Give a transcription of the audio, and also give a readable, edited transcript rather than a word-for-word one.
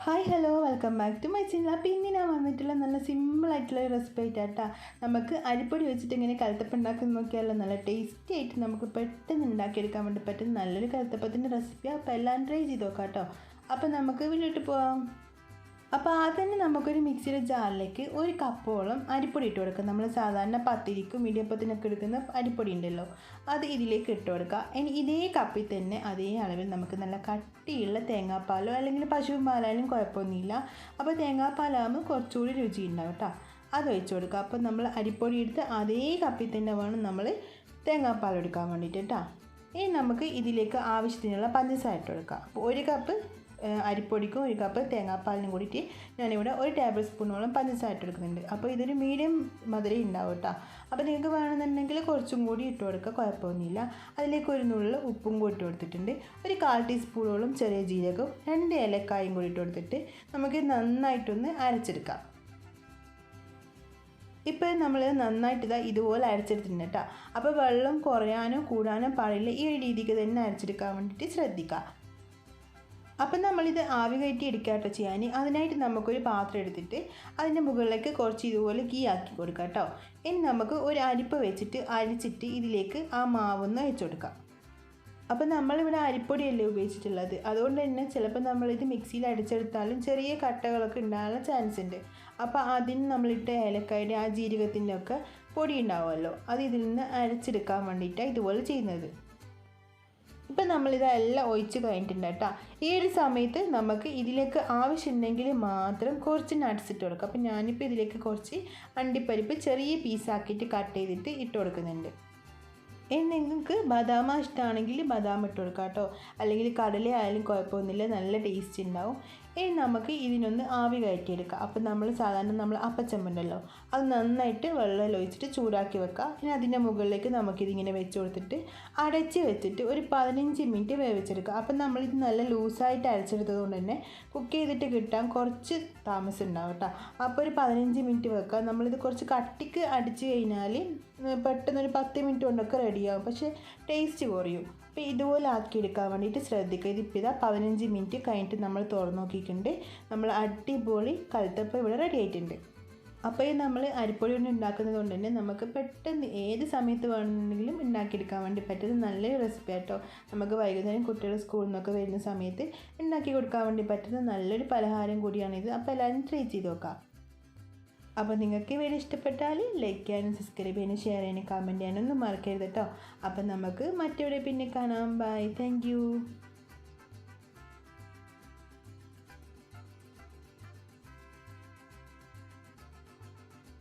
Hi hello welcome back to my channel. അപ്പോൾ ഇന്ന് ഞാൻ വന്നിട്ടുള്ള നല്ല സിമ്പിളായിട്ടുള്ള റെസിപ്പി ആയിട്ടാ. നമുക്ക് അരിപ്പൊടി വെച്ചിട്ട് ഇങ്ങനെ കൽത്തപ്പം ഉണ്ടാക്കി നോക്കിയാലോ. നല്ല ടേസ്റ്റി ആയിട്ട് നമുക്ക് പെട്ടെന്ന് ഉണ്ടാക്കിയെടുക്കാൻ വേണ്ടി പറ്റുന്ന നല്ലൊരു കൽത്തപ്പത്തിൻ്റെ റെസിപ്പിയാണ്. അപ്പോൾ എല്ലാം ട്രൈ ചെയ്ത് നോക്കാം കേട്ടോ. അപ്പോൾ നമുക്ക് വീട്ടിലോട്ട് പോകാം. അപ്പോൾ ആദ്യം തന്നെ നമുക്കൊരു മിക്സിയുടെ ജാറിലേക്ക് ഒരു കപ്പോളം അരിപ്പൊടി ഇട്ട് കൊടുക്കുക. നമ്മൾ സാധാരണ പത്തിരിക്കും ഇടിയപ്പത്തിനൊക്കെ എടുക്കുന്ന അരിപ്പൊടി ഉണ്ടല്ലോ, അത് ഇതിലേക്ക് ഇട്ട് കൊടുക്കുക. ഇനി ഇതേ കപ്പിൽ തന്നെ അതേ അളവിൽ നമുക്ക് നല്ല കട്ടിയുള്ള തേങ്ങാപ്പാലോ അല്ലെങ്കിൽ പശുവും പാലായാലും കുഴപ്പമൊന്നുമില്ല. അപ്പോൾ തേങ്ങാപ്പാലാകുമ്പോൾ കുറച്ചുകൂടി രുചി ഉണ്ടാവും കേട്ടോ. അത് ഒഴിച്ച് കൊടുക്കുക. അപ്പോൾ നമ്മൾ അരിപ്പൊടി എടുത്ത് അതേ കപ്പിൽ തന്നെ വേണം നമ്മൾ തേങ്ങാപ്പാൽ എടുക്കാൻ വേണ്ടിയിട്ട് കേട്ടോ. ഇനി നമുക്ക് ഇതിലേക്ക് ആവശ്യത്തിനുള്ള പഞ്ചസാര ഇട്ട് കൊടുക്കുക. അപ്പോൾ ഒരു കപ്പ് അരിപ്പൊടിക്കും ഒരു കപ്പ് തേങ്ങാപ്പാലിനും കൂടിയിട്ട് ഞാനിവിടെ 1 ടേബിൾ സ്പൂണോളം പഞ്ചസാര ഇട്ട് കൊടുക്കുന്നുണ്ട്. അപ്പോൾ ഇതൊരു മീഡിയം മധുരം ഉണ്ടാവും കേട്ടോ. അപ്പോൾ നിങ്ങൾക്ക് വേണമെന്നുണ്ടെങ്കിൽ കുറച്ചും കൂടി ഇട്ട് കൊടുക്കുക, കുഴപ്പമൊന്നുമില്ല. അതിലേക്ക് ഒരു നുള്ളു ഉപ്പും കൂടി ഇട്ട് കൊടുത്തിട്ടുണ്ട്. ഒരു 1/4 ടീസ്പൂണോളം ചെറിയ ജീരകവും 2 ഏലക്കായും കൂടി ഇട്ട് കൊടുത്തിട്ട് നമുക്ക് നന്നായിട്ടൊന്ന് അരച്ചെടുക്കാം. ഇപ്പോൾ നമ്മൾ നന്നായിട്ട് ഇതുപോലെ അരച്ചെടുത്തിട്ടുണ്ട് കേട്ടോ. അപ്പോൾ വെള്ളം കുറയാനോ കൂടാനോ പാടില്ല. ഈ ഒരു രീതിക്ക് തന്നെ അരച്ചെടുക്കാൻ വേണ്ടിയിട്ട് ശ്രദ്ധിക്കുക. അപ്പം നമ്മളിത് ആവി കയറ്റി എടുക്കുക കേട്ടോ ചെയ്യാൻ. അതിനായിട്ട് നമുക്കൊരു പാത്രം എടുത്തിട്ട് അതിൻ്റെ മുകളിലേക്ക് കുറച്ച് ഇതുപോലെ ഗീ ആക്കി കൊടുക്കുക കേട്ടോ. ഇനി നമുക്ക് ഒരു അരിപ്പ വെച്ചിട്ട് അരിച്ചിട്ട് ഇതിലേക്ക് ആ മാവൊന്ന് വെച്ച് കൊടുക്കാം. അപ്പം നമ്മളിവിടെ അരിപ്പൊടിയല്ലേ ഉപയോഗിച്ചിട്ടുള്ളത്, അതുകൊണ്ട് തന്നെ ചിലപ്പോൾ നമ്മളിത് മിക്സിയിൽ അടിച്ചെടുത്താലും ചെറിയ കട്ടകളൊക്കെ ഉണ്ടാകാനുള്ള ചാൻസ് ഉണ്ട്. അപ്പോൾ അതിന് നമ്മളിട്ട് ഏലക്കായുടെ ആ ജീരകത്തിൻ്റെ ഒക്കെ പൊടി ഉണ്ടാവുമല്ലോ, അത് ഇതിൽ നിന്ന് അരച്ചെടുക്കാൻ വേണ്ടിയിട്ടാണ് ഇതുപോലെ ചെയ്യുന്നത്. ഇപ്പം നമ്മളിതെല്ലാം ഒഴിച്ച് കഴിഞ്ഞിട്ടുണ്ട് കേട്ടോ. ഈ ഒരു സമയത്ത് നമുക്ക് ഇതിലേക്ക് ആവശ്യമുണ്ടെങ്കിൽ മാത്രം കുറച്ച് നട്ട്സ് ഇട്ട് കൊടുക്കാം. അപ്പം ഞാനിപ്പോൾ ഇതിലേക്ക് കുറച്ച് അണ്ടിപ്പരിപ്പ് ചെറിയ പീസാക്കിയിട്ട് കട്ട് ചെയ്തിട്ട് ഇട്ട് കൊടുക്കുന്നുണ്ട്. ഇനി നിങ്ങൾക്ക് ബദാം ഇഷ്ടമാണെങ്കിൽ ബദാം ഇട്ട് കൊടുക്കാം കേട്ടോ, അല്ലെങ്കിൽ കടല ആയാലും കുഴപ്പമൊന്നുമില്ല, നല്ല ടേസ്റ്റ് ഉണ്ടാവും. ഇനി നമുക്ക് ഇതിനൊന്ന് ആവി കയറ്റിയെടുക്കാം. അപ്പം നമ്മൾ സാധാരണ അപ്പച്ചമ്പുണ്ടല്ലോ, അത് നന്നായിട്ട് വെള്ളം ഒഴിച്ചിട്ട് ചൂടാക്കി വെക്കാം. ഇനി അതിൻ്റെ മുകളിലേക്ക് നമുക്കിതിങ്ങനെ വെച്ച് കൊടുത്തിട്ട് അടച്ച് വെച്ചിട്ട് ഒരു 15 മിനിറ്റ് വേവിച്ചെടുക്കുക. അപ്പം നമ്മളിത് നല്ല ലൂസായിട്ട് അരച്ചെടുത്തത് കൊണ്ട് തന്നെ കുക്ക് ചെയ്തിട്ട് കിട്ടാൻ കുറച്ച് താമസം ഉണ്ടാവും കേട്ടോ. അപ്പോൾ ഒരു 15 മിനിറ്റ് വെക്കുക. നമ്മളിത് കുറച്ച് കട്ടിക്ക് അടിച്ച് കഴിഞ്ഞാൽ പെട്ടെന്നൊരു 10 മിനിറ്റ് കൊണ്ടൊക്കെ റെഡിയാവും, പക്ഷേ ടേസ്റ്റ് കുറയും. അപ്പോൾ ഇതുപോലെ ആക്കിയെടുക്കാൻ വേണ്ടിയിട്ട് ശ്രദ്ധിക്കുക. ഇതിപ്പോൾ 15 മിനിറ്റ് കഴിഞ്ഞിട്ട് നമ്മൾ തുറന്ന് നോക്കിയിട്ടുണ്ട്. നമ്മൾ അടിപൊളി കൽത്തപ്പം ഇവിടെ റെഡി ആയിട്ടുണ്ട്. അപ്പോൾ ഈ നമ്മൾ അരിപ്പൊടി കൊണ്ട് ഉണ്ടാക്കുന്നത് കൊണ്ട് തന്നെ നമുക്ക് പെട്ടെന്ന് ഏത് സമയത്ത് വേണമെങ്കിലും ഉണ്ടാക്കിയെടുക്കാൻ വേണ്ടി പറ്റുന്ന നല്ലൊരു റെസിപ്പി ആട്ടോ. നമുക്ക് വൈകുന്നേരം കുട്ടികൾ സ്കൂളിൽ നിന്നൊക്കെ വരുന്ന സമയത്ത് ഉണ്ടാക്കി കൊടുക്കാൻ വേണ്ടി പറ്റുന്ന നല്ലൊരു പലഹാരം കൂടിയാണിത്. അപ്പോൾ എല്ലാവരും ട്രൈ ചെയ്ത് നോക്കാം. അപ്പോൾ നിങ്ങൾക്ക് വീഡിയോ ഇഷ്ടപ്പെട്ടാൽ ലൈക്ക് ചെയ്യാനും സബ്സ്ക്രൈബ് ചെയ്യാനും ഷെയർ ചെയ്യാനും കമൻറ്റ് ചെയ്യാനൊന്നും മറക്കരുത് കേട്ടോ. അപ്പം നമുക്ക് മറ്റൊരു പിന്നെ കാണാം. Bye, thank U.